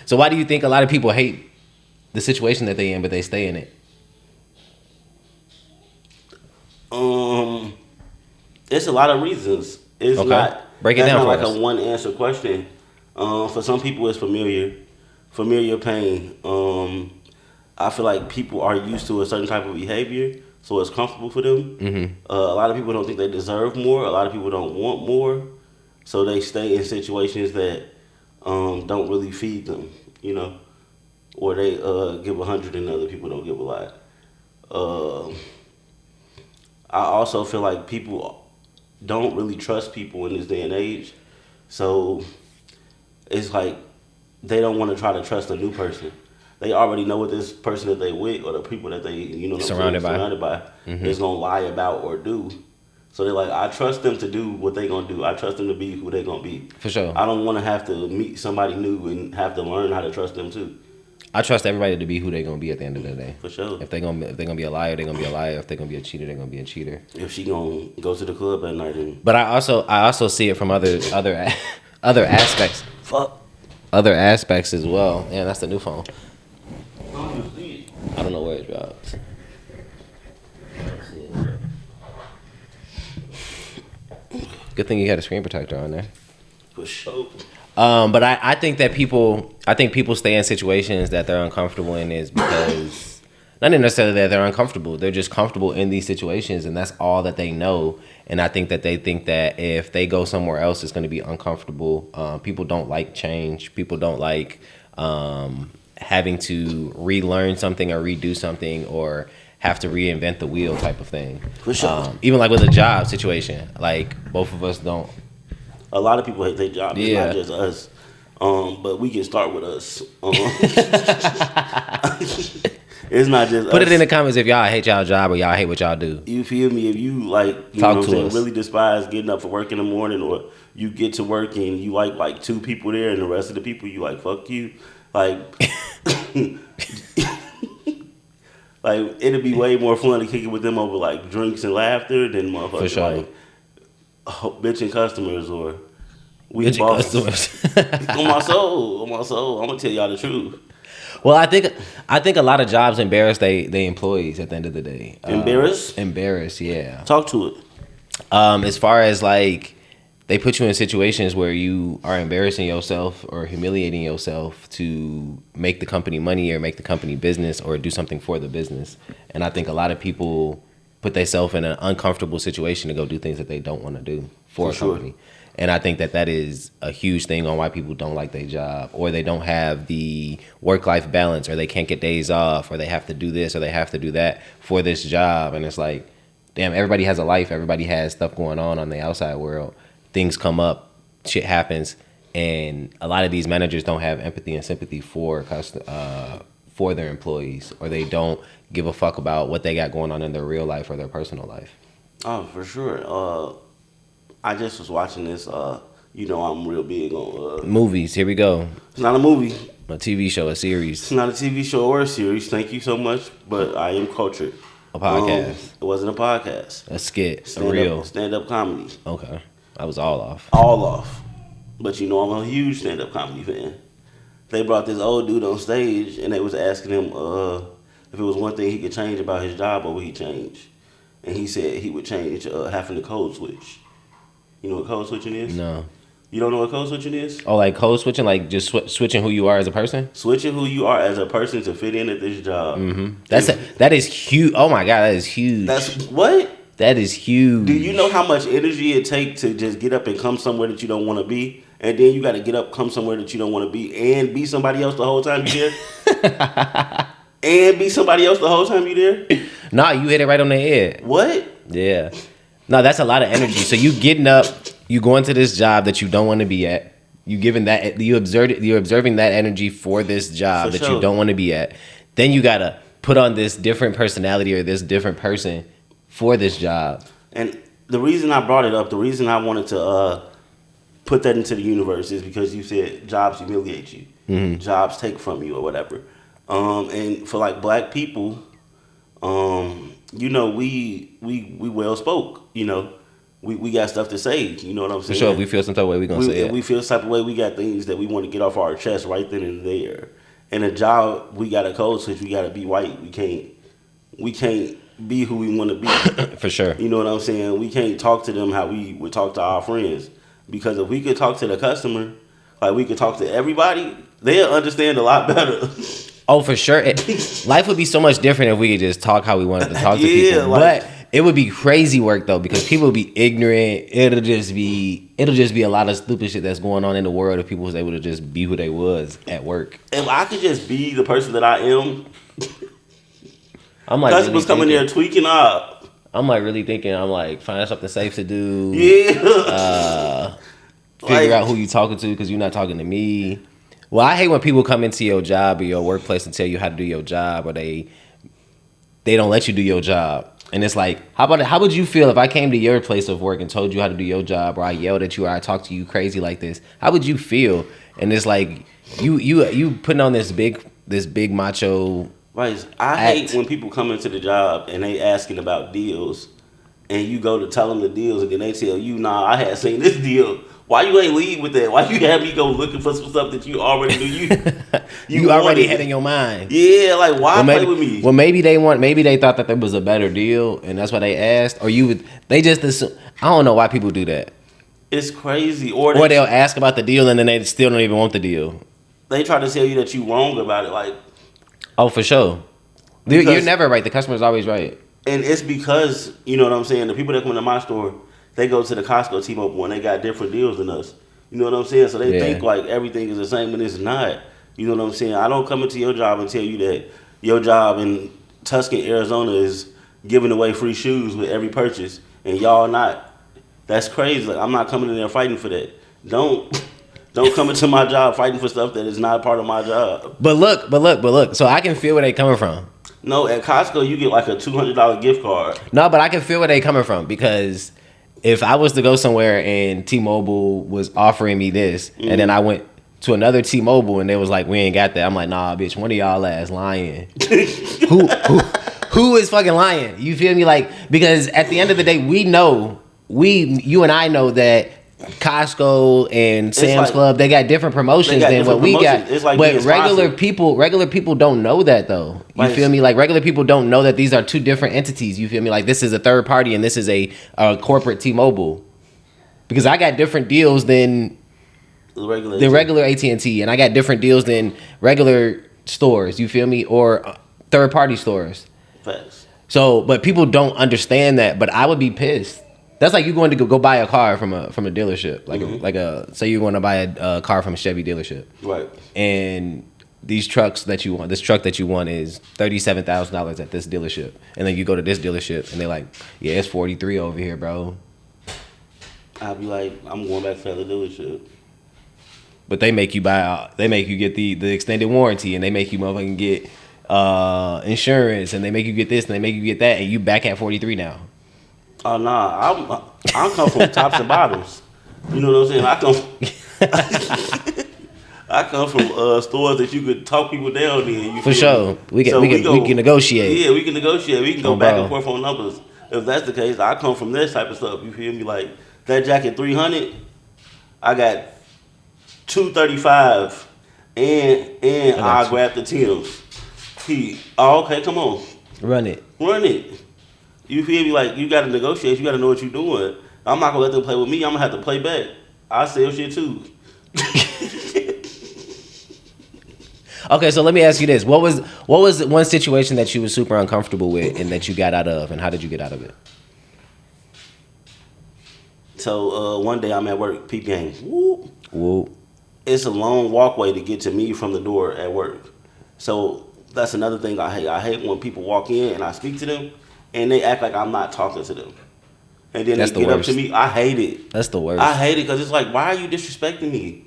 So why do you think a lot of people hate the situation that they in, but they stay in it? It's a lot of reasons. It's Okay. not. Break it That's down not for like us. a one answer question. For some people, it's familiar pain. I feel like people are used to a certain type of behavior, so it's comfortable for them. A lot of people don't think they deserve more. A lot of people don't want more, so they stay in situations that don't really feed them. You know, or they give 100 and other people don't give a lot. Uh, I also feel like people don't really trust people in this day and age, so it's like they don't want to try to trust a new person. They already know what this person that they with or the people that they what I'm saying, surrounded by is gonna lie about or do. So they're like, I trust them to do what they gonna do. I trust them to be who they gonna be. For sure. I don't want to have to meet somebody new and have to learn how to trust them too. I trust everybody to be who they're gonna be at the end of the day. For sure. If they're gonna be a liar, they're gonna be a liar. If they're gonna be a cheater, they're gonna be a cheater. If she gonna go to the club at night and But I also see it from other other aspects. fuck. Other aspects as well. Yeah, that's the new phone. I don't know where it drops. Good thing you had a screen protector on there. For sure. But I think that people stay in situations that they're uncomfortable in is because not necessarily that they're uncomfortable. They're just comfortable in these situations, and that's all that they know. And I think that they think that if they go somewhere else, it's going to be uncomfortable. People don't like change. People don't like having to relearn something or redo something or have to reinvent the wheel type of thing. For sure. Even like with a job situation, like both of us don't. A lot of people hate their job. It's Yeah. not just us. But we can start with us. It's not just Put us. it in the comments if y'all hate y'all job or y'all hate what y'all do. You feel me? If you like, you Talk know what I'm to saying, us. really despise getting up for work in the morning, or you get to work and you like two people there, and the rest of the people you like fuck you, like, like it'd be way more fun to kick it with them over like drinks and laughter than motherfuckers For sure. like bitching customers or we Bitching bosses. customers. On my soul, I'm gonna tell y'all the truth. Well, I think a lot of jobs embarrass they employees at the end of the day. Embarrass, yeah. Talk to it. As far as like they put you in situations where you are embarrassing yourself or humiliating yourself to make the company money or make the company business or do something for the business. And I think a lot of people put themselves in an uncomfortable situation to go do things that they don't want to do for a company. And I think that is a huge thing on why people don't like their job, or they don't have the work-life balance, or they can't get days off, or they have to do this or they have to do that for this job. And it's like, damn, everybody has a life. Everybody has stuff going on the outside world. Things come up, shit happens, and a lot of these managers don't have empathy and sympathy for their employees, or they don't give a fuck about what they got going on in their real life or their personal life. Oh, for sure. I just was watching this. I'm real big on Movies. Here we go. It's not a movie. A TV show, a series. It's not a TV show or a series. Thank you so much, but I am cultured. A podcast. It wasn't a podcast. A skit. A reel. Stand-up comedy. Okay. I was all off. All off. But I'm a huge stand-up comedy fan. They brought this old dude on stage, and they was asking him if it was one thing he could change about his job, what would he change? And he said he would change having to code switch. You know what code switching is? No. You don't know what code switching is? Oh, like code switching? Like just switching who you are as a person? Switching who you are as a person to fit in at this job. Mm-hmm. That is huge. Oh my God, that is huge. That's what? That is huge. Do you know how much energy it takes to just get up and come somewhere that you don't want to be? And then you got to get up, come somewhere that you don't want to be, and be somebody else the whole time you there? And be somebody else the whole time you there? Nah, you hit it right on the head. What? Yeah. No, that's a lot of energy. So you getting up, you going to this job that you don't want to be at. You're observing that energy for this job that you don't want to be at. Then you gotta put on this different personality or this different person for this job. And the reason I brought it up, the reason I wanted to put that into the universe is because you said jobs humiliate you, jobs take from you or whatever. And for like black people, we well spoke. we got stuff to say. You know what I'm For saying? sure, if we feel some type of way, we gonna say If it. we feel some type of way, we got things that we want to get off our chest right then and there. In a job, we got a code switch. We got to be white. We can't be who we want to be. For sure. You know what I'm saying? We can't talk to them how we would talk to our friends. Because if we could talk to the customer, like we could talk to everybody, they'll understand a lot better. Oh, for sure. Life would be so much different if we could just talk how we wanted to talk to Yeah, people. like- But it would be crazy work though, because people would be ignorant. It'll just be a lot of stupid shit that's going on in the world if people was able to just be who they was at work. If I could just be the person that I am, I'm like customers coming there tweaking up. I'm like really thinking. I'm like find something safe to do. Yeah. Figure out who you talking to because you're not talking to me. Well, I hate when people come into your job or your workplace and tell you how to do your job, or they don't let you do your job. And it's like, how would you feel if I came to your place of work and told you how to do your job, or I yelled at you, or I talked to you crazy like this? How would you feel? And it's like you putting on this big macho. Right. I hate when people come into the job and they asking about deals, and you go to tell them the deals, and then they tell you, nah, I had seen this deal. Why you ain't lead with that? Why you have me go looking for some stuff that you already knew you already had in your mind? Yeah, like why play with me? Well, maybe they thought that there was a better deal, and that's why they asked. Or they just assume. I don't know why people do that. It's crazy. Or they'll ask about the deal and then they still don't even want the deal. They try to tell you that you wrong about it, like. Oh, for sure. You're never right. The customer's always right. And it's because, you know what I'm saying, the people that come into my store, they go to the Costco T-Mobile and they got different deals than us. You know what I'm saying? So they think like everything is the same, and it's not. You know what I'm saying? I don't come into your job and tell you that your job in Tucson, Arizona is giving away free shoes with every purchase, and y'all not. That's crazy. Like, I'm not coming in there fighting for that. Don't come into my job fighting for stuff that is not a part of my job. But look. So I can feel where they coming from. No, at Costco you get like a $200 gift card. No, but I can feel where they coming from, because if I was to go somewhere and T-Mobile was offering me this, and then I went to another T-Mobile and they was like, we ain't got that. I'm like, nah, bitch, one of y'all ass lying. Who is fucking lying? You feel me? Like, because at the end of the day, you and I know that Costco and Sam's Club, they got different promotions than what we got. It's like, but regular people don't know that though. You feel me? Like, regular people don't know that these are two different entities. You feel me? Like, this is a third party and this is a corporate T-Mobile. Because I got different deals than the regular AT&T, and I got different deals than regular stores. You feel me? Or third party stores. Facts. So, but people don't understand that. But I would be pissed. That's like you going to go buy a car from a dealership, say you're going to buy a car from a Chevy dealership, right? And this truck that you want is $37,000 at this dealership, and then you go to this dealership and they're like, yeah, it's 43 over here, bro. I'll be like, I'm going back to the other dealership. But they make you get the extended warranty, and they make you motherfucking get insurance, and they make you get this and they make you get that, and you back at 43 now. Oh nah, I come from tops and bottoms. You know what I'm saying? I come from stores that you could talk people down in. For sure, we can negotiate. Yeah, we can negotiate. We can go back and forth on numbers. If that's the case, I come from this type of stuff. You feel me? Like that jacket, $300. I got $235, and I grabbed the Tim's. Okay, come on, run it. You feel me? Like, you got to negotiate. You got to know what you're doing. I'm not going to let them play with me. I'm going to have to play back. I sell shit too. Okay, so let me ask you this. What was one situation that you were super uncomfortable with and that you got out of, and how did you get out of it? So, one day I'm at work, peep game. Whoop. Whoop. It's a long walkway to get to me from the door at work. So, that's another thing I hate. I hate when people walk in and I speak to them, and they act like I'm not talking to them. And then they get up to me. I hate it. That's the worst. I hate it because it's like, why are you disrespecting me?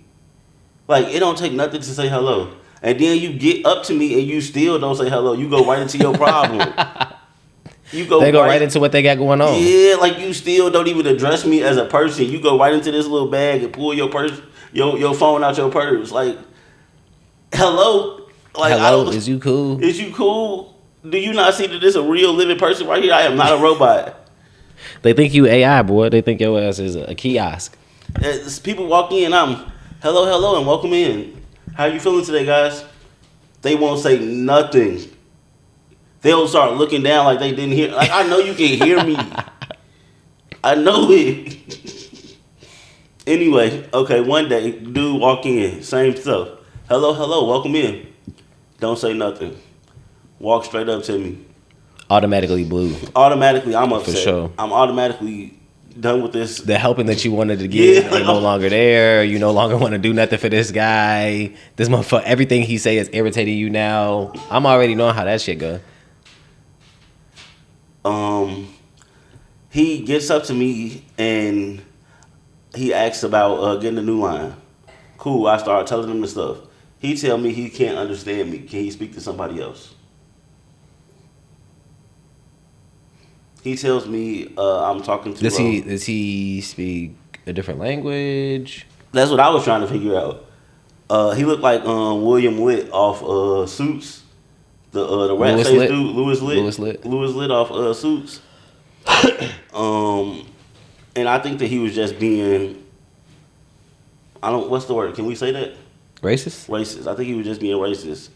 Like, it don't take nothing to say hello. And then you get up to me and you still don't say hello. You go right into your problem. They go right into what they got going on. Yeah, like you still don't even address me as a person. You go right into this little bag and pull your purse, your phone out your purse. Like, hello? Like, hello, is you cool? Is you cool? Do you not see that this is a real living person right here? I am not a robot. They think you AI, boy. They think your ass is a kiosk. People walk in, hello, and welcome in. How you feeling today, guys? They won't say nothing. They'll start looking down like they didn't hear. Like, I know you can hear me. I know it. Anyway, okay, one day, dude walk in, same stuff. Hello, welcome in. Don't say nothing. Walk straight up to me. Automatically blue. Automatically, I'm upset. For sure. I'm automatically done with this. The helping that you wanted to give is no longer there. You no longer want to do nothing for this guy. This motherfucker, everything he say is irritating you now. I'm already knowing how that shit go. He gets up to me and he asks about getting a new line. Cool, I start telling him the stuff. He tell me he can't understand me. Can he speak to somebody else? He tells me I'm talking to. Does he speak a different language? That's what I was trying to figure out. He looked like William Litt off Suits. The rat face dude, Louis Litt off Suits. And I think that he was just being, what's the word? Can we say that? Racist? Racist. I think he was just being racist.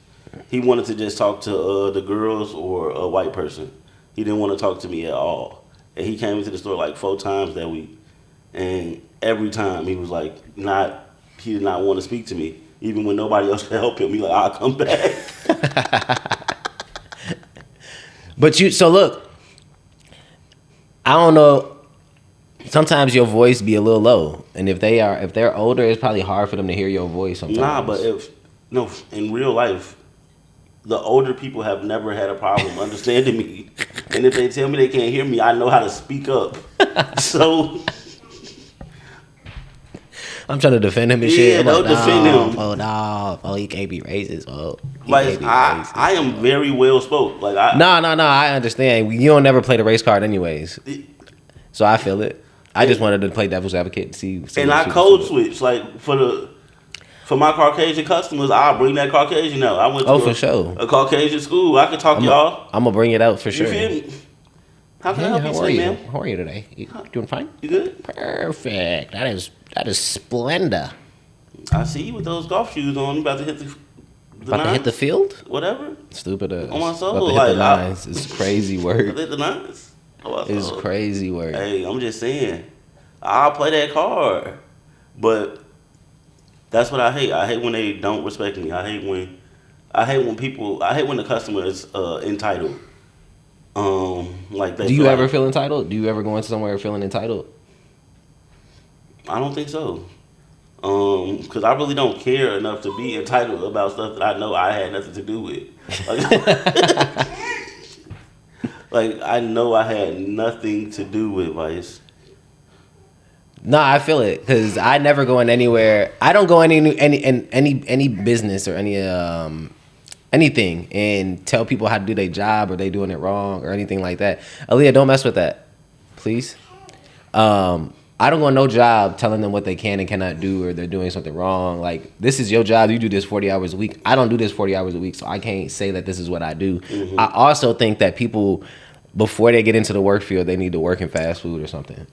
He wanted to just talk to the girls or a white person. He didn't want to talk to me at all. And he came into the store like 4 times that week. And every time he was like, he did not want to speak to me. Even when nobody else could help him, he like, I'll come back. So look, I don't know. Sometimes your voice be a little low. And if they're older, it's probably hard for them to hear your voice sometimes. Nah, but in real life, the older people have never had a problem understanding me. And if they tell me they can't hear me, I know how to speak up. So I'm trying to defend him and shit. Yeah, don't defend him. Oh no! Oh, he can't be racist. I am very well spoke. No. I understand. You don't never play the race card, anyways. So I feel it. I just wanted to play devil's advocate and see and I code switch for my Caucasian customers. I'll bring that Caucasian out. I went to for sure a Caucasian school. I can talk y'all. I'm gonna bring it out for sure. You feel me? How can I help you today, ma'am? How are you today? You doing fine? You good? Perfect. That is splendor. I see you with those golf shoes on. You about to hit to hit the field? Whatever. Stupid ass. On my soul. About to hit the nines. It's crazy work. Hit the nines. It's crazy work. Hey, I'm just saying. I'll play that card. But that's what I hate. I hate when they don't respect me. I hate when the customer is entitled. Like that. Do you ever feel entitled? Do you ever go into somewhere feeling entitled? I don't think so. Because I really don't care enough to be entitled about stuff that I know I had nothing to do with. Like I know I had nothing to do with Vice. No, I feel it because I never go in anywhere. I don't go in any business or anything and tell people how to do their job or they doing it wrong or anything like that. Aaliyah, don't mess with that, please. I don't go no job telling them what they can and cannot do or they're doing something wrong. Like, this is your job. You do this 40 hours a week. I don't do this 40 hours a week, so I can't say that this is what I do. Mm-hmm. I also think that people, before they get into the work field, they need to work in fast food or something.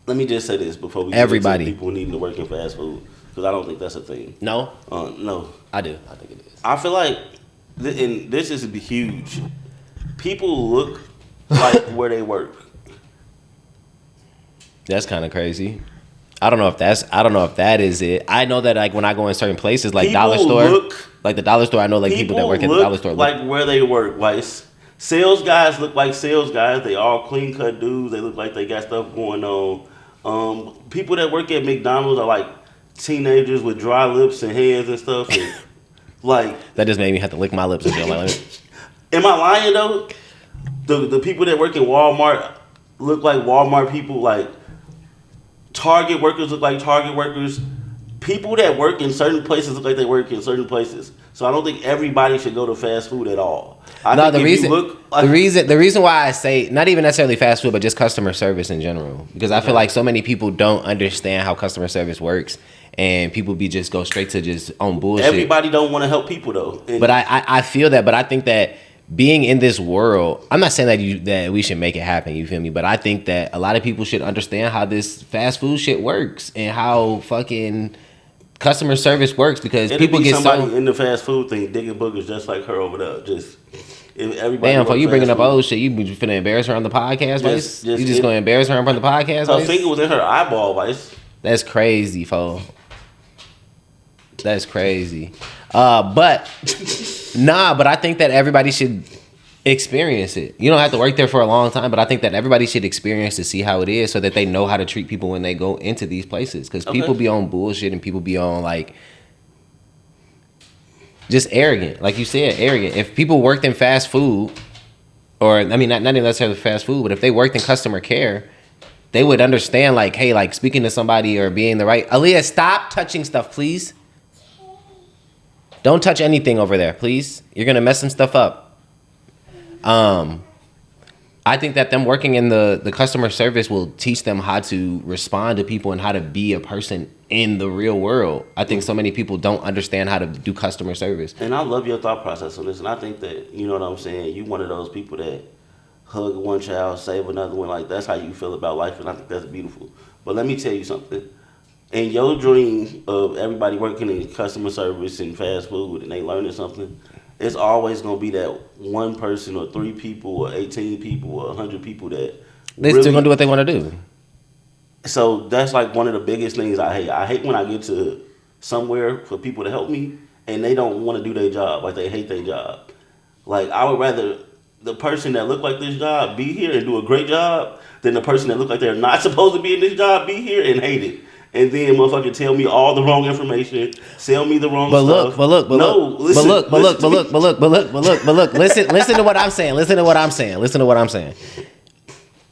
Let me just say this before we get into people needing to work in fast food, because I don't think that's a thing. No? No. I do. I think it is. I feel like, and this is huge, people look like where they work. That's kind of crazy. I don't know if that is it. I know that like when I go in certain places like people dollar store, like the dollar store, I know like people that work at the dollar store like where they work. Like sales guys look like sales guys. They all clean cut dudes. They look like they got stuff going on. People that work at McDonald's are like teenagers with dry lips and hands and stuff. And, like that just made me have to lick my lips and feel like. Am I lying though? The people that work in Walmart look like Walmart people. Like Target workers look like Target workers. People that work in certain places look like they work in certain places. So I don't think everybody should go to fast food at all. The reason why I say not even necessarily fast food, but just customer service in general, because I feel like so many people don't understand how customer service works, and people go straight to just on bullshit. Everybody don't want to help people though. But I feel that, but I think that being in this world, I'm not saying that we should make it happen, you feel me? But I think that a lot of people should understand how this fast food shit works and how fucking customer service works, because people get somebody in the fast food thing digging boogers just like her over there. Just if everybody. Damn, for you bringing up old shit, you finna embarrass her on the podcast, Vice? You just gonna embarrass her on the podcast, Vice? Her finger was in her eyeball, Vice. That's crazy, fo. That's crazy. But I think that everybody should experience it. You don't have to work there for a long time, but I think that everybody should experience to see how it is, so that they know how to treat people when they go into these places. Because people be on bullshit and people be on like just arrogant, like you said, arrogant. If people worked in fast food, or I mean, not necessarily fast food, but if they worked in customer care, they would understand, like, hey, like speaking to somebody or being the right. Aaliyah, stop touching stuff, please. Don't touch anything over there, please. You're gonna mess some stuff up. I think that them working in the customer service will teach them how to respond to people and how to be a person in the real world. I think so many people don't understand how to do customer service. And I love your thought process on this. And I think that, you know what I'm saying, you one of those people that hug one child, save another one. Like, that's how you feel about life. And I think that's beautiful. But let me tell you something. In your dream of everybody working in customer service and fast food and they learning something, it's always going to be that one person or 3 people or 18 people or 100 people that they're still going to do what they want to do. So that's like one of the biggest things I hate. I hate when I get to somewhere for people to help me and they don't want to do their job. Like, they hate their job. Like, I would rather the person that look like this job be here and do a great job than the person that look like they're not supposed to be in this job be here and hate it. And then motherfucker tell me all the wrong information, sell me the wrong stuff. Listen to what I'm saying. Listen to what I'm saying.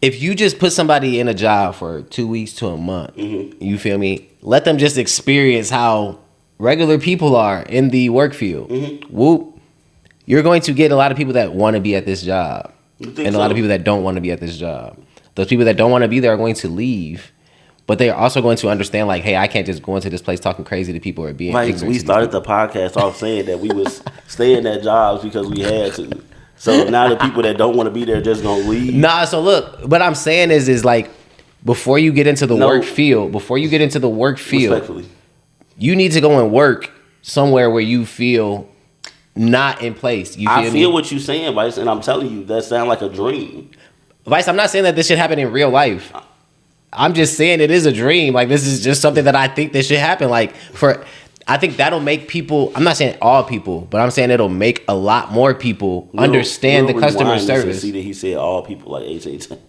If you just put somebody in a job for 2 weeks to a month, you feel me? Let them just experience how regular people are in the work field. Whoop. You're going to get a lot of people that want to be at this job. And a lot of people that don't want to be at this job. Those people that don't want to be there are going to leave. But they're also going to understand, like, hey, I can't just go into this place talking crazy to people or being ignorant. We started the podcast off saying that we was staying at jobs because we had to. So now the people that don't want to be there just gonna leave. Nah, so look, what I'm saying is like, before you get into the work field, respectfully, you need to go and work somewhere where you feel not in place. I feel what you're saying, Vice, and I'm telling you, that sounds like a dream. Vice, I'm not saying that this should happen in real life. I'm just saying it is a dream. Like, this is just something that I think that should happen. Like, I think that'll make people, I'm not saying all people, but I'm saying it'll make a lot more people understand the customer service. See that he said all people like 18 times.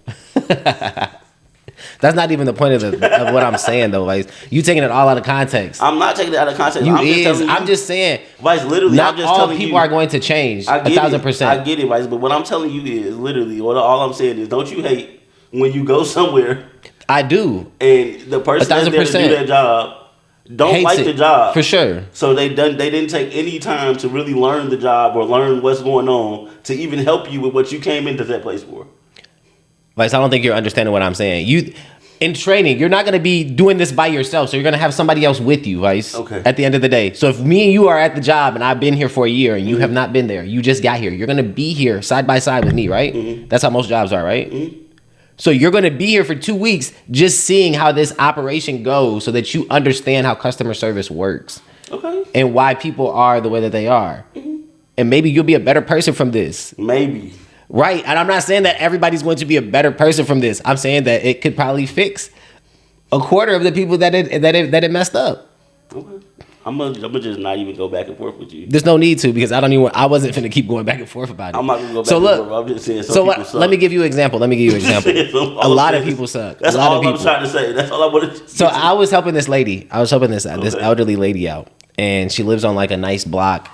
That's not even the point of what I'm saying, though, Vice. You taking it all out of context. I'm not taking it out of context. I'm just saying. Vice, literally, not all people are going to change 1,000%. I get it, Vice, but what I'm telling you is literally, all I'm saying is, don't you hate when you go somewhere? I do. And the person that's there to do that job don't like the job. For sure. So they didn't take any time to really learn the job or learn what's going on to even help you with what you came into that place for. Vice, I don't think you're understanding what I'm saying. In training, you're not going to be doing this by yourself, so you're going to have somebody else with you, Vice, at the end of the day. So if me and you are at the job and I've been here for a year and you have not been there, you just got here, you're going to be here side by side with me, right? That's how most jobs are, right? So you're going to be here for 2 weeks just seeing how this operation goes so that you understand how customer service works. And why people are the way that they are. And maybe you'll be a better person from this. Maybe. Right. And I'm not saying that everybody's going to be a better person from this. I'm saying that it could probably fix a quarter of the people that it messed up. I'm gonna just not even go back and forth with you. There's no need to, because I wasn't finna keep going back and forth about it. I'm not gonna go back and forth. I'm just saying people suck. Let me give you an example. A lot of people suck. That's all I'm trying to say. That's all I wanted to say. So I was helping this lady. This elderly lady out. And she lives on like a nice block.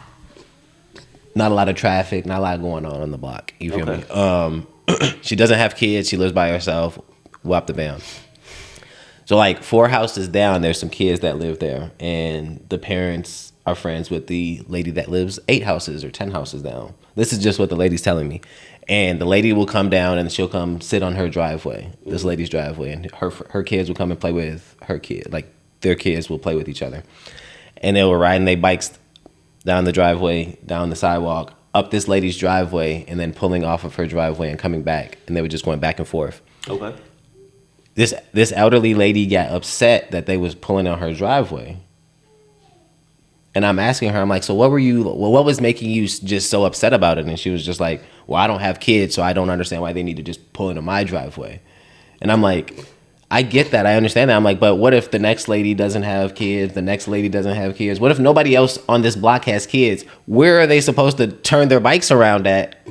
Not a lot of traffic, not a lot going on the block. You feel me? She doesn't have kids. She lives by herself. Whop the bam. So like 4 houses down, there's some kids that live there, and the parents are friends with the lady that lives 8 houses or 10 houses down. This is just what the lady's telling me. And the lady will come down and she'll come sit on her driveway, this lady's driveway, and her kids will come and play with her kid. Like, their kids will play with each other. And they were riding their bikes down the driveway, down the sidewalk, up this lady's driveway and then pulling off of her driveway and coming back, and they were just going back and forth. Okay. This elderly lady got upset that they was pulling on her driveway. And I'm asking her, I'm like, so what was making you just so upset about it? And she was just like, well, I don't have kids, so I don't understand why they need to just pull into my driveway. And I'm like, I get that. I understand that. I'm like, but what if the next lady doesn't have kids? The next lady doesn't have kids? What if nobody else on this block has kids? Where are they supposed to turn their bikes around at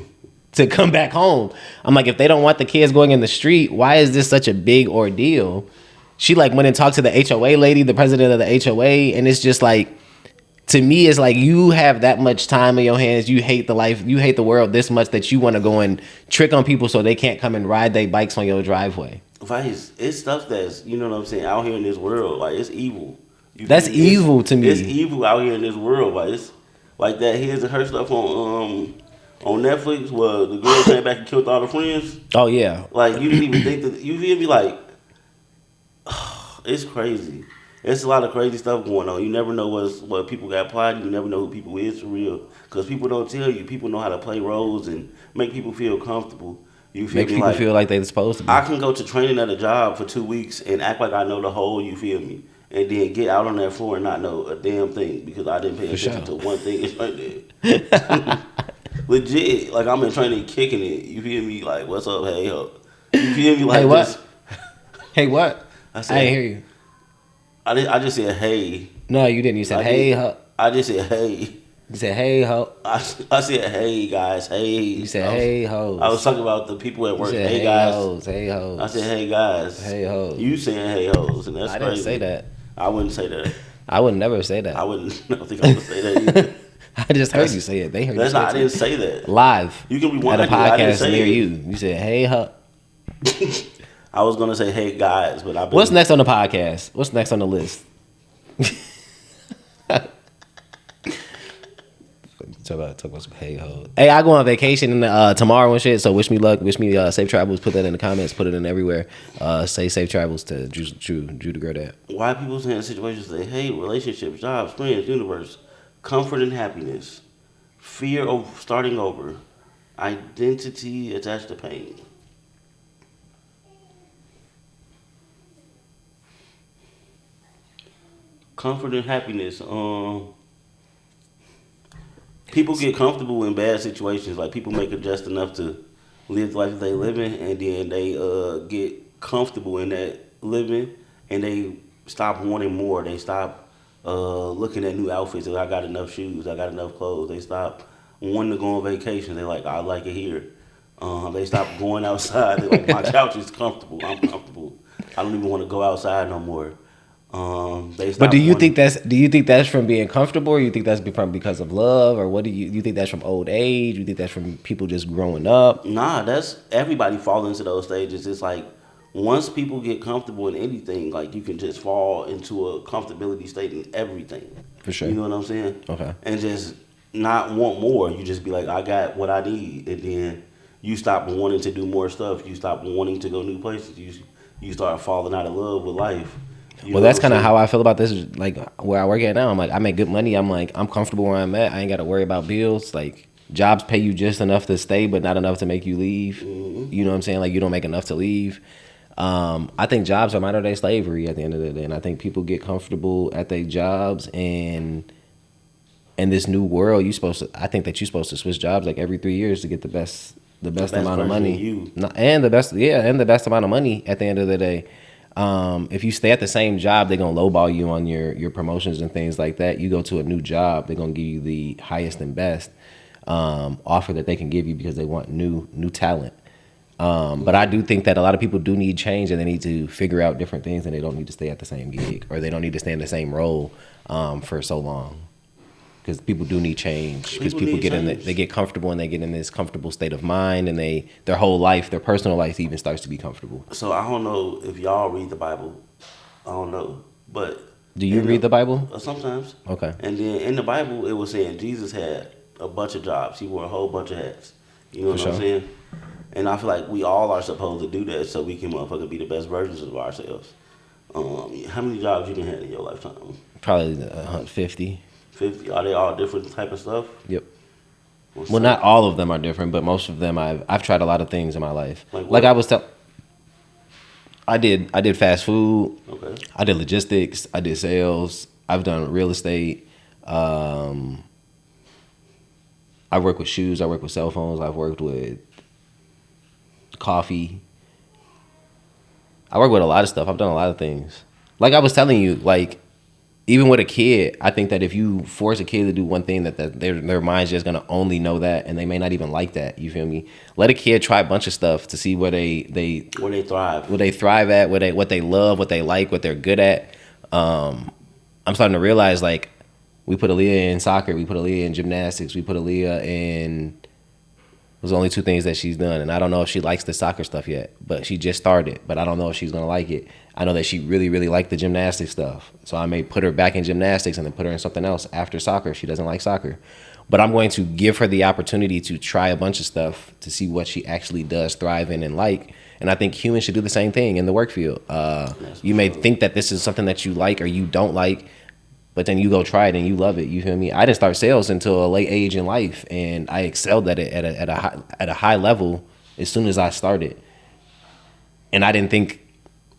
to come back home? I'm like, if they don't want the kids going in the street, why is this such a big ordeal? She like went and talked to the HOA lady, the president of the HOA, and it's just like, to me, it's like you have that much time in your hands. You hate the life. You hate the world this much that you want to go and trick on people so they can't come and ride their bikes on your driveway. It's stuff that's, you know what I'm saying, out here in this world. Like, it's evil. That's evil to me. It's evil out here in this world. Like, it's like that His and Her stuff on Netflix where the girl came back and killed all her friends. Oh, yeah. Like, you didn't even think that. You feel me? Like, it's crazy. It's a lot of crazy stuff going on. You never know what people got plotting. You never know who people is for real. Because people don't tell you. People know how to play roles and make people feel comfortable. You feel Make me? people Like, feel like they're supposed to be. I can go to training at a job for 2 weeks and act like I know the whole, you feel me? And then get out on that floor and not know a damn thing because I didn't pay attention to one thing. It's right there. Legit. Like, I'm in training kicking it. You feel me? Like, what's up? Hey, up. You feel me? Like, Hey, what? Just, Hey, what? I I didn't hear you. I just said, hey. No, you didn't. You said, hey, ho. I just said, hey. You said, hey, ho. I said, hey, guys. Hey. You said, hey, hoes. I was talking about the people at work. You said, Hey, guys. Hoes. Hey, hoes. I said, hey, guys. Hey, hoes. You saying, hey, hoes. And that's I crazy. didn't say that. I wouldn't say that. I would never say that. I don't think I would say that either. I just heard you say it. They heard you That's say not. I it. didn't say that. Live. You can rewind at a it. I didn't podcast say near it. you. You said, hey, ho. I was gonna say, hey, guys, but I. What's next on the podcast? What's next on the list? Talk about some hey ho. Hey, I go on vacation tomorrow and shit. So wish me luck. Wish me safe travels. Put that in the comments. Put it in everywhere. Say safe travels to Drew the girl that. Why people saying situations say, hey, relationships, jobs, friends, universe, comfort and happiness, fear of starting over, identity attached to pain. Comfort and happiness. People get comfortable in bad situations. Like, people make it just enough to live the life they live in, and then they get comfortable in that living, and they stop wanting more. They stop looking at new outfits. I got enough shoes. I got enough clothes. They stop wanting to go on vacation. They're like, I like it here. They stop going outside. They're like, my couch is comfortable. I'm comfortable. I don't even want to go outside no more. But do you think that's from being comfortable, or you think that's from because of love, or what do you think that's from old age? You think that's from people just growing up? Nah, that's everybody fall into those stages. It's like once people get comfortable in anything, like you can just fall into a comfortability state in everything. For sure. You know what I'm saying? Okay. And just not want more. You just be like, I got what I need, and then you stop wanting to do more stuff. You stop wanting to go new places. You start falling out of love with life. Well, that's kind of how I feel about this. Like where I work at now, I'm like, I make good money. I'm like, I'm comfortable where I'm at. I ain't got to worry about bills. Like, jobs pay you just enough to stay, but not enough to make you leave. Mm-hmm. You know what I'm saying? Like, you don't make enough to leave. I think jobs are modern day slavery at the end of the day, and I think people get comfortable at their jobs, and in this new world, I think that you're supposed to switch jobs like every 3 years to get the best amount of money, and the best amount of money at the end of the day. If you stay at the same job, they're gonna lowball you on your promotions and things like that. You go to a new job, they're gonna give you the highest and best offer that they can give you because they want new talent. But I do think that a lot of people do need change, and they need to figure out different things, and they don't need to stay at the same gig, or they don't need to stay in the same role for so long. Because people do need change. Because people they get comfortable, and they get in this comfortable state of mind, and their whole life, their personal life, even starts to be comfortable. So I don't know if y'all read the Bible. I don't know, but do you read the Bible? Sometimes. Okay. And then in the Bible, it was saying Jesus had a bunch of jobs. He wore a whole bunch of hats. You know what I'm saying? And I feel like we all are supposed to do that so we can motherfucking be the best versions of ourselves. How many jobs you done had in your lifetime? Probably 50. 50. Are they all different type of stuff? Yep. Well, not all of them are different, but most of them I've tried a lot of things in my life. Like I did fast food. Okay. I did logistics. I did sales. I've done real estate. I work with shoes. I work with cell phones. I've worked with coffee. I work with a lot of stuff. I've done a lot of things. Like I was telling you, like even with a kid, I think that if you force a kid to do one thing, that their mind's just gonna only know that, and they may not even like that. You feel me? Let a kid try a bunch of stuff to see where they thrive, what they thrive at, what they love, what they like, what they're good at. I'm starting to realize like we put Aaliyah in soccer, we put Aaliyah in gymnastics, we put Aaliyah in. Those are only two things that she's done, and I don't know if she likes the soccer stuff yet. But she just started. But I don't know if she's gonna like it. I know that she really, really liked the gymnastics stuff, so I may put her back in gymnastics and then put her in something else after soccer. She doesn't like soccer, but I'm going to give her the opportunity to try a bunch of stuff to see what she actually does thrive in and like. And I think humans should do the same thing in the work field. You may think that this is something that you like or you don't like, but then you go try it and you love it. You feel me? I didn't start sales until a late age in life, and I excelled at it at a high level as soon as I started. And I didn't think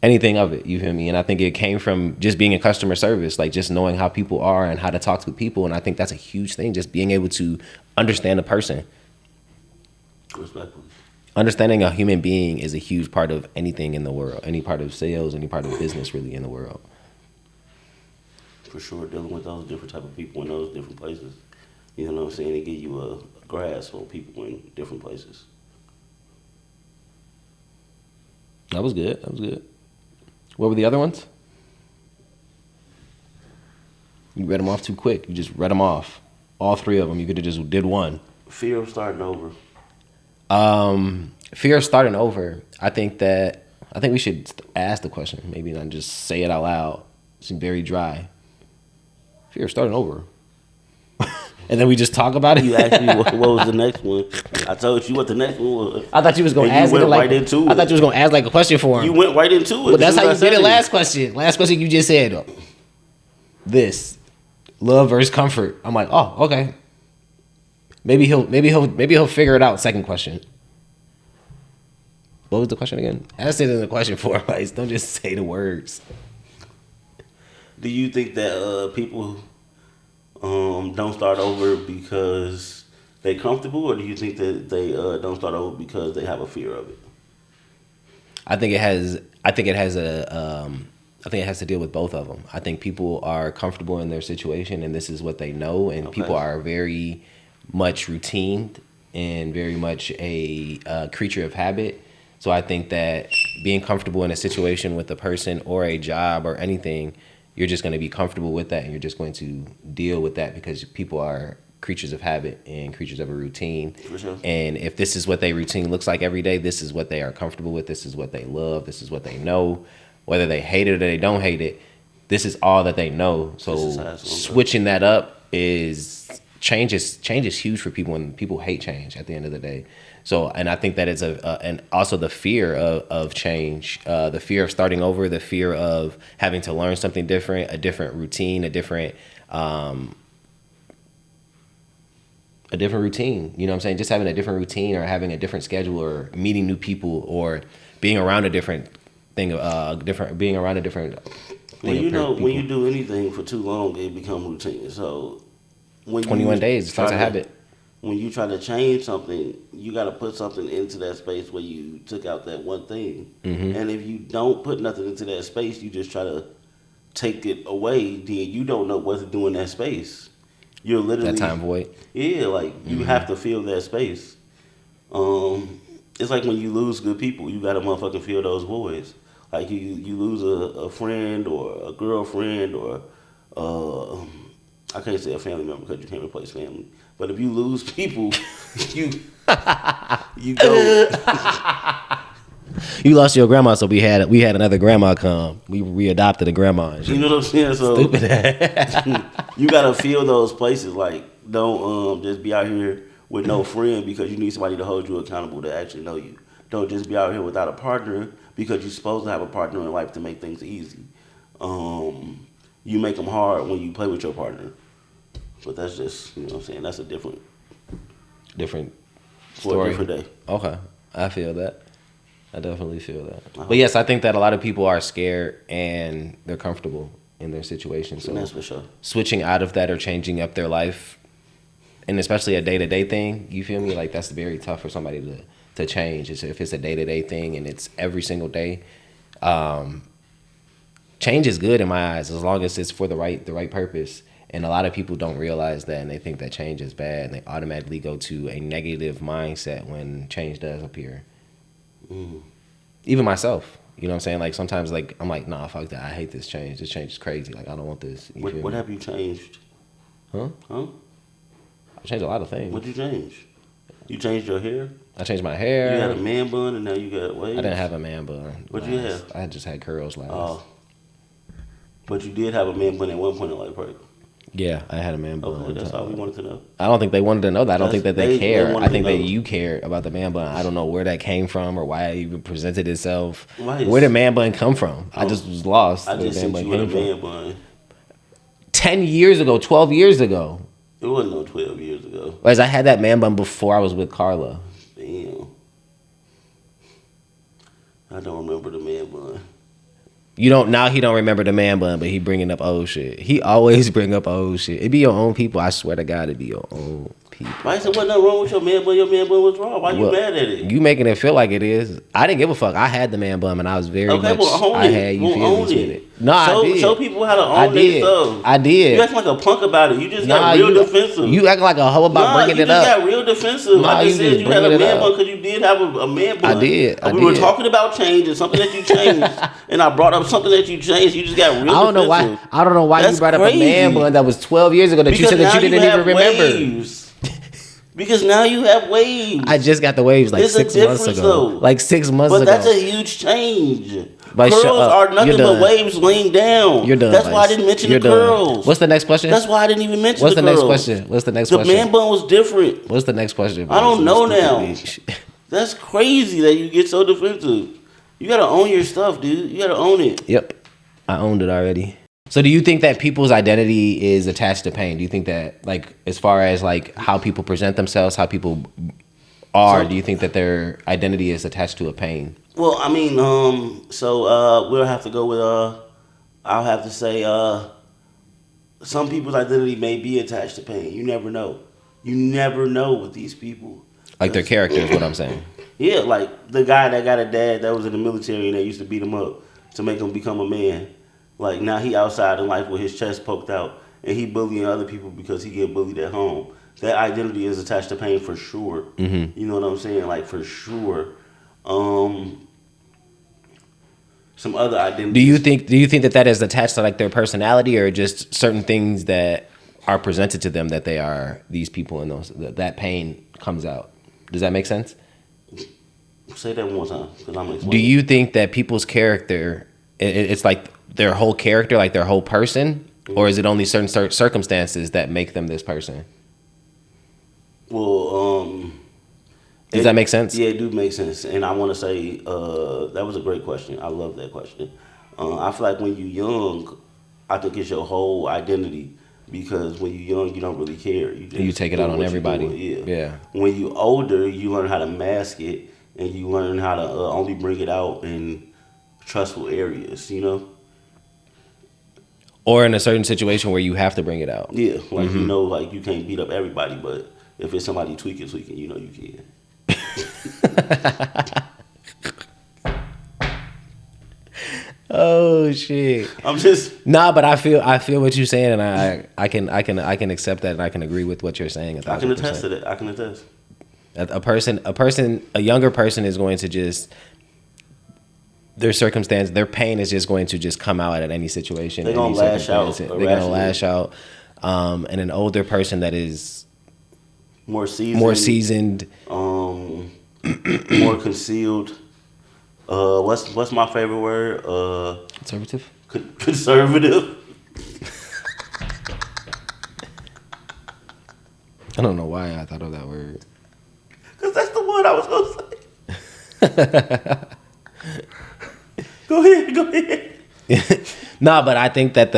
anything of it. You feel me? And I think it came from just being in customer service, like just knowing how people are and how to talk to people. And I think that's a huge thing, just being able to understand a person. Respectfully. Understanding a human being is a huge part of anything in the world, any part of sales, any part of business really in the world. For sure, dealing with those different type of people in those different places. You know what I'm saying? It give you a grasp on people in different places. That was good. That was good. What were the other ones? You read them off too quick. You just read them off. All three of them. You could have just did one. Fear of starting over. Fear of starting over. I think we should ask the question, maybe not just say it out loud. It seems very dry. Fear of starting over. And then we just talk about it. You asked me what was the next one. I told you what the next one was. I thought you was gonna ask it like into I thought you was gonna ask like a question for him. You went right into it. Well, that's how you did it last question. Last question you just said this. Love versus comfort. I'm like, oh, okay. Maybe he'll figure it out. Second question. What was the question again? Ask it in the question form. Like, don't just say the words. Do you think that people don't start over because they comfortable, or do you think that they don't start over because they have a fear of it? I think it has to deal with both of them. I think people are comfortable in their situation, and this is what they know, and okay. People are very much routine and very much a creature of habit. So I think that being comfortable in a situation with a person or a job or anything, you're just going to be comfortable with that, and you're just going to deal with that because people are creatures of habit and creatures of a routine. For sure. And if this is what their routine looks like every day, this is what they are comfortable with, this is what they love, this is what they know. Whether they hate it or they don't hate it, this is all that they know. So switching that up change is huge for people, and people hate change at the end of the day. So, and I think that it's and also the fear of change, the fear of starting over, the fear of having to learn something different, a different routine, a different routine. You know what I'm saying? Just having a different routine, or having a different schedule, or meeting new people, or being around a different thing, being around a different thing. When you do anything for too long, it becomes routine. So when 21 days, it starts a habit. When you try to change something, you got to put something into that space where you took out that one thing. Mm-hmm. And if you don't put nothing into that space, you just try to take it away, then you don't know what to do in that space. You're literally... That time void? Yeah, like, you have to fill that space. It's like when you lose good people, you got to motherfucking fill those voids. Like, you lose a friend or a girlfriend or... I can't say a family member because you can't replace family. But if you lose people, you go. You lost your grandma, so we had another grandma come. We adopted a grandma. You know what I'm saying? So stupid. You gotta feel those places. Like, don't just be out here with no friend because you need somebody to hold you accountable to actually know you. Don't just be out here without a partner because you're supposed to have a partner in life to make things easy. You make them hard when you play with your partner. But that's just, you know what I'm saying, that's a different... different for story. a different day. Okay, I feel that. I definitely feel that. But yes, I think that a lot of people are scared and they're comfortable in their situation. So That's for sure. switching out of that or changing up their life, and especially a day-to-day thing, you feel me? Like that's very tough for somebody to change. If it's a day-to-day thing and it's every single day, change is good in my eyes as long as it's for the right purpose. And a lot of people don't realize that, and they think that change is bad, and they automatically go to a negative mindset when change does appear. Even myself, you know what I'm saying? Like sometimes, like I'm like, nah, fuck that. I hate this change. This change is crazy. Like I don't want this. What have you changed? Huh? I changed a lot of things. What'd you change? You changed your hair? I changed my hair. You had a man bun and now you got waves? I didn't have a man bun. What'd you have? I just had curls last. Oh. But you did have a man bun at one point in life, right? Yeah, I had a man bun. Okay, that's all we wanted to know. I don't think they wanted to know that. I don't think that they care. I think that you cared about the man bun. I don't know where that came from or why it even presented itself. Right. Where did man bun come from? I just was lost. I just sent you with a man bun. 10 years ago, 12 years ago. It wasn't no 12 years ago. Whereas I had that man bun before I was with Carla. Damn. I don't remember the man bun. You don't now. He don't remember the man bun, but he bringing up old shit. He always bring up old shit. It be your own people. I swear to God, it be your own people. Why said wasn't nothing wrong with your man bun? Your man bun was wrong. Why you mad at it? You making it feel like it is. I didn't give a fuck. I had the man bun, and I was very much. Well, I had you feelings with it. No, I did. Show people how to own their stuff. I did. You acting like a punk about it. You just got real defensive. You acting like a hoe about bringing it up. You just got real defensive. I just said you had a man bun because you did have a man bun. I did. We were talking about change and something that you changed, and I brought up something that you changed. You just got real defensive. I don't know why you brought up a man bun that was 12 years ago that you said that you didn't even remember. Because now you have waves. I just got the waves like 6 months ago. Though. Like 6 months ago. But that's a huge change. But curls are nothing but waves laying down. You're done. That's why I didn't mention the curls. What's the next question? That's why I didn't even mention the curls. What's the next question? The man bun was different. What's the next question? I don't know now. That's crazy that you get so defensive. You gotta own your stuff, dude. You gotta own it. Yep. I owned it already. So do you think that people's identity is attached to pain? Do you think that, like, as far as like how people present themselves, how people are, do you think that their identity is attached to a pain? Well, I mean, we'll have to go with I'll have to say some people's identity may be attached to pain. You never know. You never know with these people. Like their character is what I'm saying. Yeah, like the guy that got a dad that was in the military and they used to beat him up to make him become a man. Like now he outside in life with his chest poked out and he bullying other people because he get bullied at home. That identity is attached to pain for sure. Mm-hmm. You know what I'm saying? Like for sure. Some other identities. Do you think that is attached to like their personality or just certain things that are presented to them that they are these people and those that pain comes out? Does that make sense? Say that one more time because I'm explaining. Do you think that people's character it's like their whole character, like their whole person, or is it only certain circumstances that make them this person? Well, does that make sense? Yeah, it do make sense. And I want to say that was a great question. I love that question. I feel like when you're young, I think it's your whole identity because when you're young, you don't really care. You take it out on everybody. Yeah. When you're older, you learn how to mask it and you learn how to only bring it out in trustful areas, you know? Or in a certain situation where you have to bring it out. Yeah, like you know, like you can't beat up everybody, but if it's somebody tweaking, you know you can. Oh shit! I'm just but I feel what you're saying, and I can accept that, and I can agree with what you're saying. 1,000%. I can attest to that. I can attest. A younger person is going to just their circumstance, their pain is just going to just come out at any situation. They're gonna lash out. They're gonna lash out. And an older person that is more seasoned, more concealed. What's my favorite word? Conservative. Conservative. I don't know why I thought of that word. Because that's the one I was gonna say. Go ahead. But I think that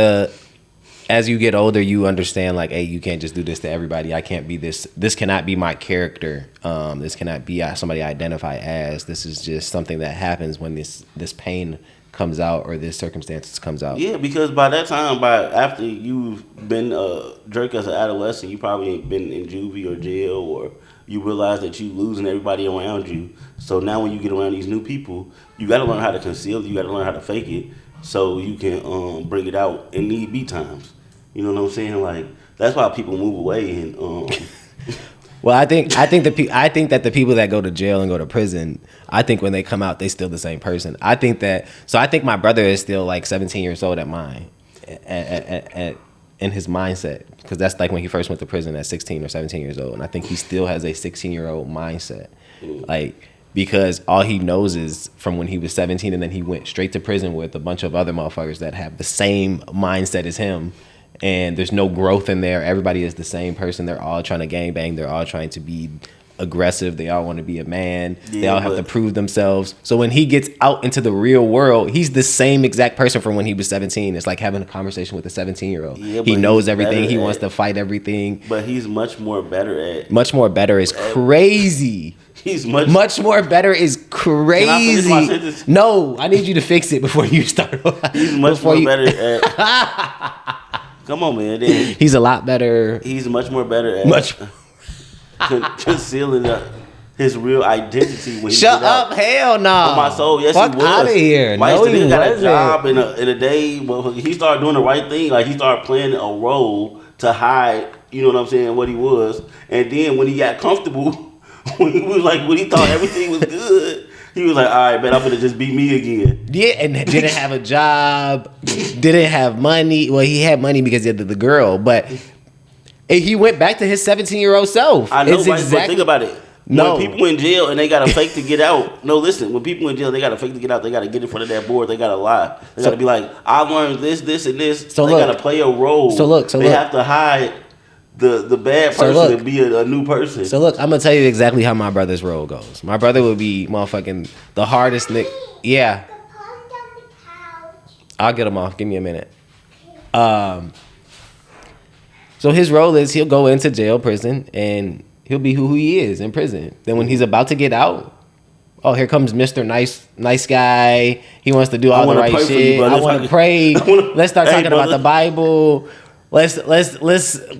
as you get older, you understand like, hey, you can't just do this to everybody. I can't be this. This cannot be my character. This cannot be somebody I identify as. This is just something that happens when this pain comes out or this circumstances comes out. Yeah, because by that time, after you've been a jerk as an adolescent, you probably been in juvie or jail, or you realize that you losing everybody around you. So now when you get around these new people, you got to learn how to conceal it. You got to learn how to fake it so you can bring it out in need be times. You know what I'm saying? Like, that's why people move away and. Well, I think that the people that go to jail and go to prison, I think when they come out, they still the same person. I think my brother is still like 17 years old at mine, in his mindset, because that's like when he first went to prison at 16 or 17 years old, and I think he still has a 16-year-old mindset, like, because all he knows is from when he was 17, and then he went straight to prison with a bunch of other motherfuckers that have the same mindset as him. And there's no growth in there. Everybody is the same person. They're all trying to gangbang. They're all trying to be aggressive. They all want to be a man. Yeah, they all have to prove themselves. So when he gets out into the real world, he's the same exact person from when he was 17. It's like having a conversation with a 17-year-old. Yeah, he knows everything. He wants to fight everything. But he's much more better at. Much more better is crazy. He's much more better is crazy. Can I finish my sentence? No, I need you to fix it before you start. He's much more better at. Come on, man. He's a lot better. He's much more better at concealing his real identity. When Shut up! Hell no. On my soul, yes, Fuck he was. Out of here. No, he got a job in a day. Well, he started doing the right thing. Like, he started playing a role to hide. You know what I'm saying? What he was, and then when he got comfortable, when he thought everything was good. He was like, all right, man, I'm going to just be me again. Yeah, and didn't have a job, didn't have money. Well, he had money because he had the girl, but he went back to his 17-year-old self. I know, right? But think about it. No. When people in jail and they got to fake to get out. No, listen. When people in jail, they got to fake to get out. They got to get in front of that board. They got to lie. They got to be like, I learned this, and this. So they got to play a role. They have to hide the bad person to be a new person. So look, I'm gonna tell you exactly how my brother's role goes. My brother would be motherfucking the hardest nigga. Yeah. I'll get him off. Give me a minute. So his role is he'll go into jail, prison, and he'll be who he is in prison. Then when he's about to get out, oh, here comes Mr. Nice guy. He wants to do all the right shit. I want to pray. Let's start talking about the Bible. Let's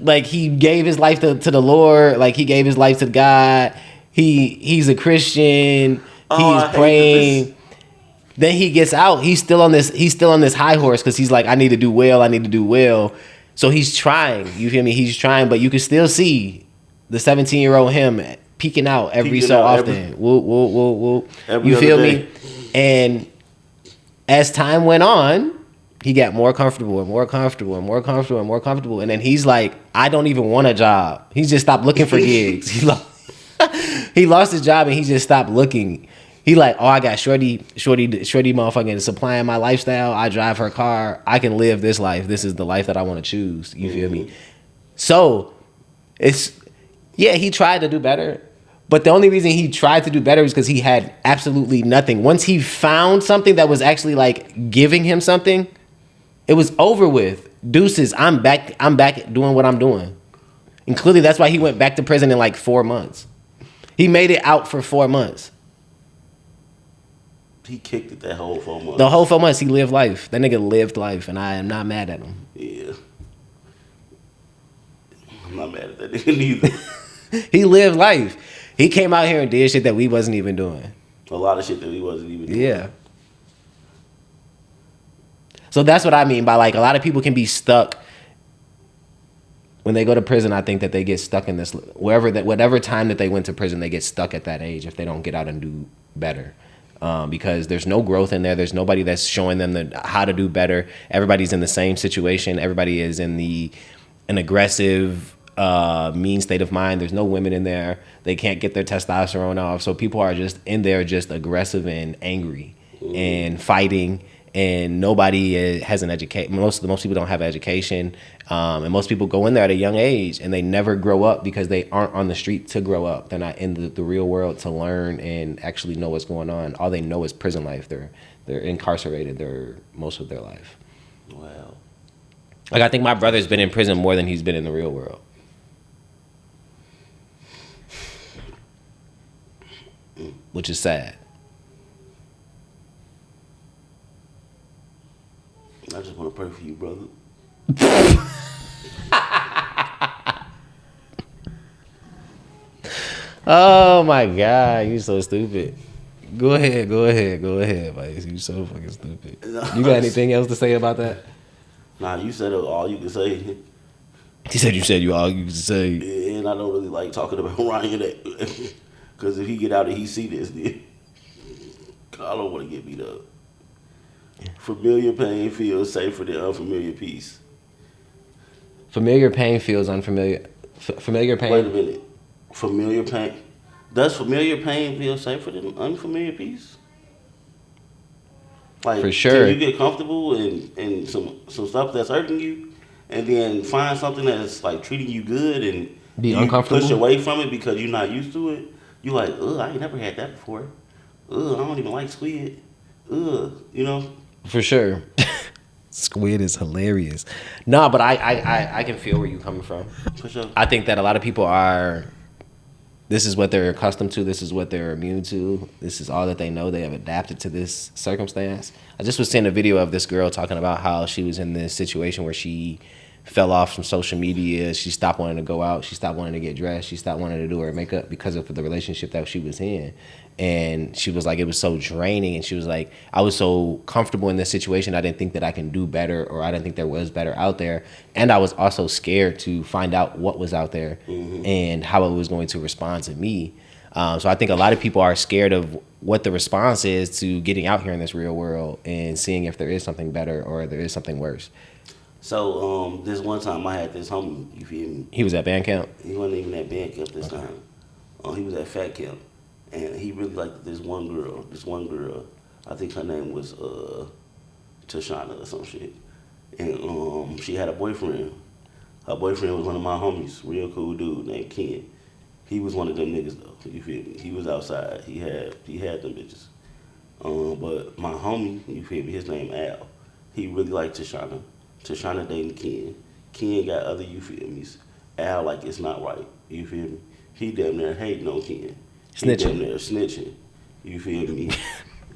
like, he gave his life to the Lord. Like, he gave his life to God. He's a Christian. He's praying. Then he gets out. He's still on this high horse because he's like, I need to do well. So he's trying. You feel me? He's trying, but you can still see the 17-year-old him peeking out every so often. Whoa. You feel me? And as time went on, he got more comfortable. And then he's like, I don't even want a job. He just stopped looking for gigs. He lost his job and he just stopped looking. He like, oh, I got shorty motherfucking supplying my lifestyle. I drive her car. I can live this life. This is the life that I want to choose. You feel me? So he tried to do better. But the only reason he tried to do better is because he had absolutely nothing. Once he found something that was actually like giving him something, it was over with. Deuces, I'm back doing what I'm doing. And clearly that's why he went back to prison in like 4 months. He made it out for 4 months. He kicked it that whole 4 months. The whole 4 months, he lived life. That nigga lived life, and I am not mad at him. Yeah. I'm not mad at that nigga neither. He lived life. He came out here and did shit that we wasn't even doing. A lot of shit that we wasn't even doing. Yeah. So that's what I mean by, like, a lot of people can be stuck when they go to prison. I think that they get stuck in this whatever time that they went to prison, they get stuck at that age if they don't get out and do better. Because there's no growth in there. There's nobody that's showing them how to do better. Everybody's in the same situation. Everybody is in an aggressive, mean state of mind. There's no women in there. They can't get their testosterone off. So people are just in there just aggressive and angry and fighting. And nobody has an education. Most people don't have an education, and most people go in there at a young age, and they never grow up because they aren't on the street to grow up. They're not in the real world to learn and actually know what's going on. All they know is prison life. They're incarcerated most of their life. Wow. Like, I think my brother's been in prison more than he's been in the real world. Which is sad. I just want to pray for you, brother. Oh my God, you so stupid. Go ahead, Vice. You so fucking stupid. You got anything else to say about that? Nah, you said all you can say. He said you all you can say. Yeah, and I don't really like talking about Ryan because if he get out and he see this, then I don't want to get beat up. Familiar pain feels safer than unfamiliar peace. Familiar pain feels unfamiliar. Familiar pain. Wait a minute. Familiar pain. Does familiar pain feel safer than unfamiliar peace? Like, for sure. Can you get comfortable in some stuff that's hurting you, and then find something that's like treating you good and be you uncomfortable, push away from it because you're not used to it? You like, I ain't never had that before. I don't even like squid. You know. For sure. Squid is hilarious. No, but I can feel where you're coming from. For sure. I think that a lot of people are. This is what they're accustomed to. This is what they're immune to. This is all that they know. They have adapted to this circumstance. I just was seeing a video of this girl talking about how she was in this situation where she fell off from social media. She stopped wanting to go out. She stopped wanting to get dressed. She stopped wanting to do her makeup because of the relationship that she was in. And she was like, it was so draining. And she was like, I was so comfortable in this situation. I didn't think that I can do better, or I didn't think there was better out there. And I was also scared to find out what was out there and how it was going to respond to me. So I think a lot of people are scared of what the response is to getting out here in this real world and seeing if there is something better or there is something worse. So this one time I had this homie, you feel me? He was at band camp? He wasn't even at band camp this time. He was at fat camp. And he really liked this one girl. I think her name was Tashana or some shit. And she had a boyfriend. Her boyfriend was one of my homies, real cool dude named Ken. He was one of them niggas though, you feel me? He was outside. He had them bitches. But my homie, you feel me, his name Al. He really liked Tashana. Tashana dating Ken. Ken got other you feel me. Al like it's not right. You feel me? He damn near hating on Ken. Snitching. Damn near snitching. You feel me?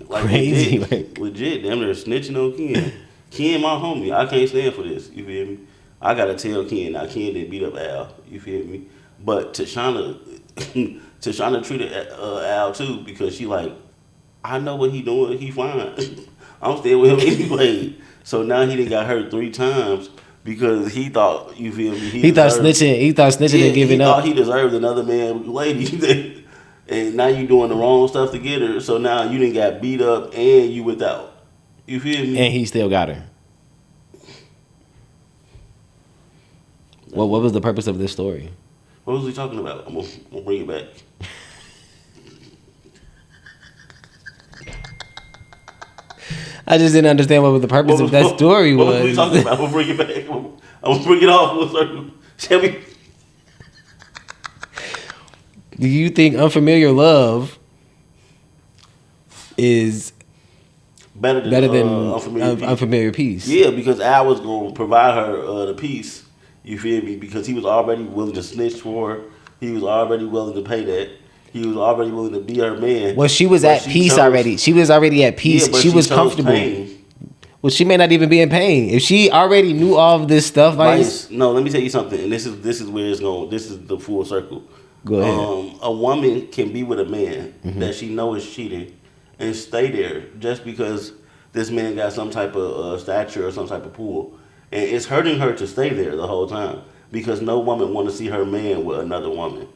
Like crazy. Legit, damn near snitching on Ken. Ken my homie. I can't stand for this. You feel me? I gotta tell Ken. Now Ken didn't beat up Al. You feel me? But Tashana treated Al too because she like, I know what he doing. He fine. I'm staying with him anyway. So now he done got hurt 3 times because he thought, you feel me? He thought snitching and giving up. He thought he deserved another man lady. And now you doing the wrong stuff to get her. So now you done got beat up and you without. You feel me? And he still got her. Well, what was the purpose of this story? What was he talking about? I'm gonna bring it back. I just didn't understand what the purpose of that story was. What was we talking about? I'm gonna bring it back. I'm gonna bring it off full circle. Tell me. Do you think unfamiliar love is better than unfamiliar peace? Yeah, because Al was gonna provide her the peace. You feel me? Because he was already willing to snitch for her. He was already willing to pay that. He was already willing to be her man. Well, she was at peace already. She was already at peace. Yeah, she was comfortable. Pain. Well, she may not even be in pain. If she already knew all of this stuff, no, let me tell you something. And this is where it's going. This is the full circle. Go ahead. A woman can be with a man that she knows is cheating and stay there just because this man got some type of stature or some type of pull. And it's hurting her to stay there the whole time because no woman want to see her man with another woman,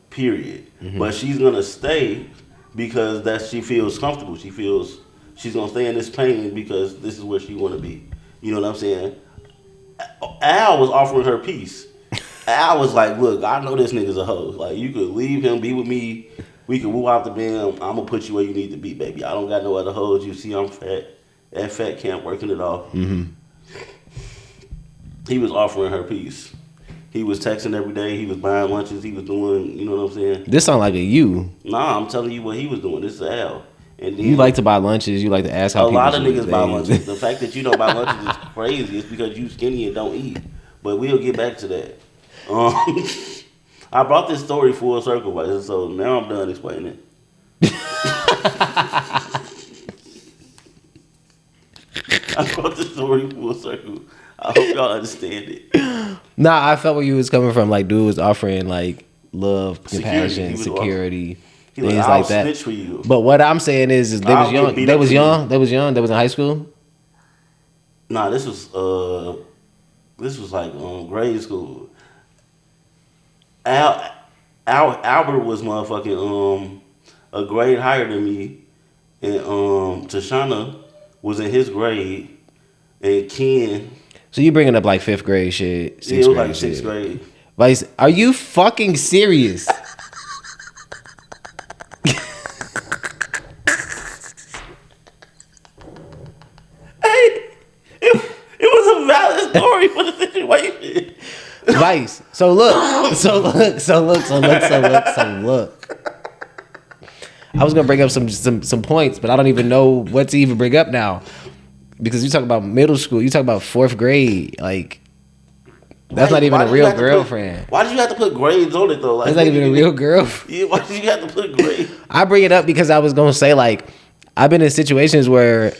period. But she's going to stay because she feels comfortable. She feels she's going to stay in this pain because this is where she want to be. You know what I'm saying? Al was offering her peace. Al was like, look, I know this nigga's a hoe. Like, you could leave him, be with me. We could move out the band. I'm going to put you where you need to be, baby. I don't got no other hoes. You see, I'm fat. At fat camp working it off. He was offering her peace. He was texting every day. He was buying lunches. He was doing, you know what I'm saying? This sound like a you. Nah, I'm telling you what he was doing. This is Al. And then you like to buy lunches. You like to ask how a people lot of should niggas these buy days. lunches. The fact that you don't buy lunches is crazy. It's because you skinny and don't eat. But we'll get back to that. I brought this story full circle, but so now I'm done explaining it. I brought this story full circle. I hope y'all understand it. Nah, I felt where you was coming from. Like, dude was offering like love, compassion, He security, He things like, like I'll that. snitch for you. But what I'm saying is they was I'll young. get beat They up was for young. you. They was young. They was in high school. Nah, this was like grade school. Albert was motherfucking a grade higher than me, and Tashana was in his grade, and Ken. So you bringing up like fifth grade shit, Yeah, sixth it was grade like shit. sixth grade. Vice, are you fucking serious? Hey, it was a valid story for the situation. Vice. So look. I was gonna bring up some points, but I don't even know what to even bring up now. Because you talk about middle school, you talk about fourth grade, like that's not even a real girlfriend. Why did you have to put grades on it though? Like, That's not even a real girlfriend. Yeah, why did you have to put grades? I bring it up because I was gonna say, like, I've been in situations where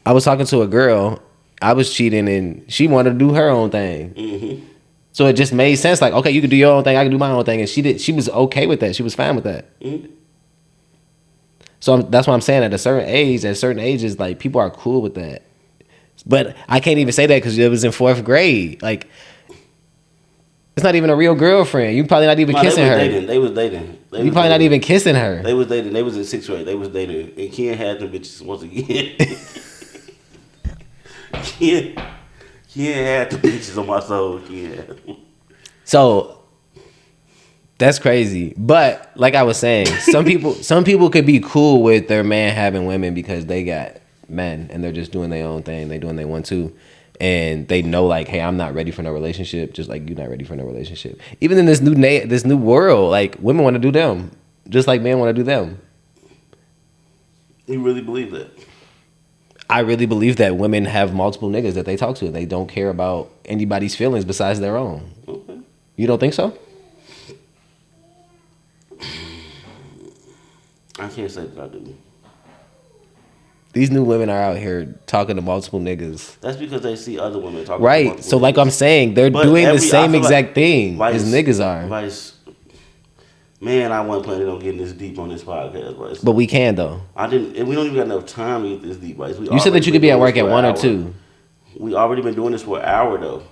I was talking to a girl, I was cheating, and she wanted to do her own thing. Mm-hmm. So it just made sense. Like, okay, you can do your own thing, I can do my own thing, and she was okay with that. She was fine with that. Mm-hmm. So that's what I'm saying. At certain ages, like, people are cool with that. But I can't even say that because it was in fourth grade. Like, it's not even a real girlfriend. You probably not even kissing her. They was dating. You probably not even kissing her. They was dating. They was in sixth grade. They was dating. And Ken had them bitches once again. Ken had the bitches on my soul. Ken. So that's crazy. But like I was saying, some people could be cool with their man having women because they got men and they're just doing their own thing. They doing they want to. And they know, like, hey, I'm not ready for no relationship, just like you're not ready for no relationship. Even in this new world, like, women want to do them, just like men want to do them. You really believe that? I really believe that women have multiple niggas that they talk to. They don't care about anybody's feelings besides their own. Okay. You don't think so? I can't say that I do. These new women are out here talking to multiple niggas. That's because they see other women talking. Right. So like I'm saying, they're doing the same exact thing as niggas are. Vice, man, I wasn't planning on getting this deep on this podcast, Vice. But we can though. I didn't. And we don't even got enough time to get this deep, Vice. You said that you could be at work at 1 or 2. We already been doing this for an hour though.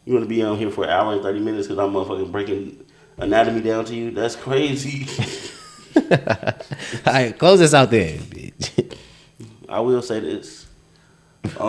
You want to be on here for an hour and 30 minutes because I'm motherfucking breaking anatomy down to you? That's crazy. All right, close this out there, bitch. I will say this. I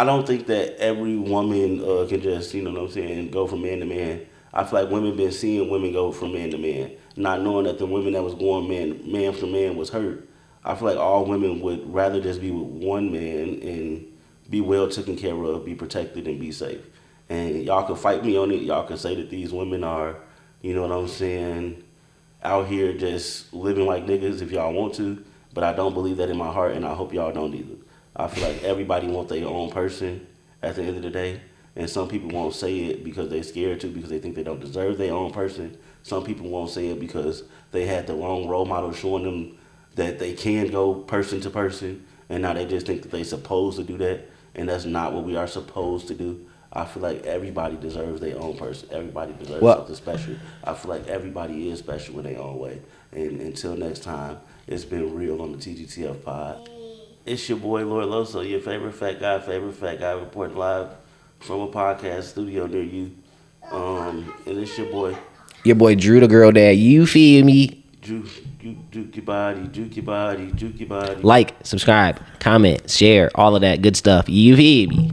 don't think that every woman can just, you know what I'm saying, go from man to man. I feel like women been seeing women go from man to man, not knowing that the women that was going man for man was hurt. I feel like all women would rather just be with one man and be well taken care of, be protected, and be safe. And y'all can fight me on it. Y'all can say that these women are, you know what I'm saying, out here just living like niggas if y'all want to. But I don't believe that in my heart, and I hope y'all don't either. I feel like everybody wants their own person at the end of the day. And some people won't say it because they're scared to, because they think they don't deserve their own person. Some people won't say it because they had the wrong role model showing them that they can go person to person. And now they just think that they're supposed to do that. And that's not what we are supposed to do. I feel like everybody deserves their own person. Everybody deserves something special. I feel like everybody is special in their own way. And until next time, it's been real on the TGTF pod. It's your boy Lord Loso, your favorite fat guy reporting live from a podcast studio near you. And it's your boy. Your boy Drew the girl dad. You feel me? Juke your body, juke your body, juke your body. Like, subscribe, comment, share, all of that good stuff. You feel me?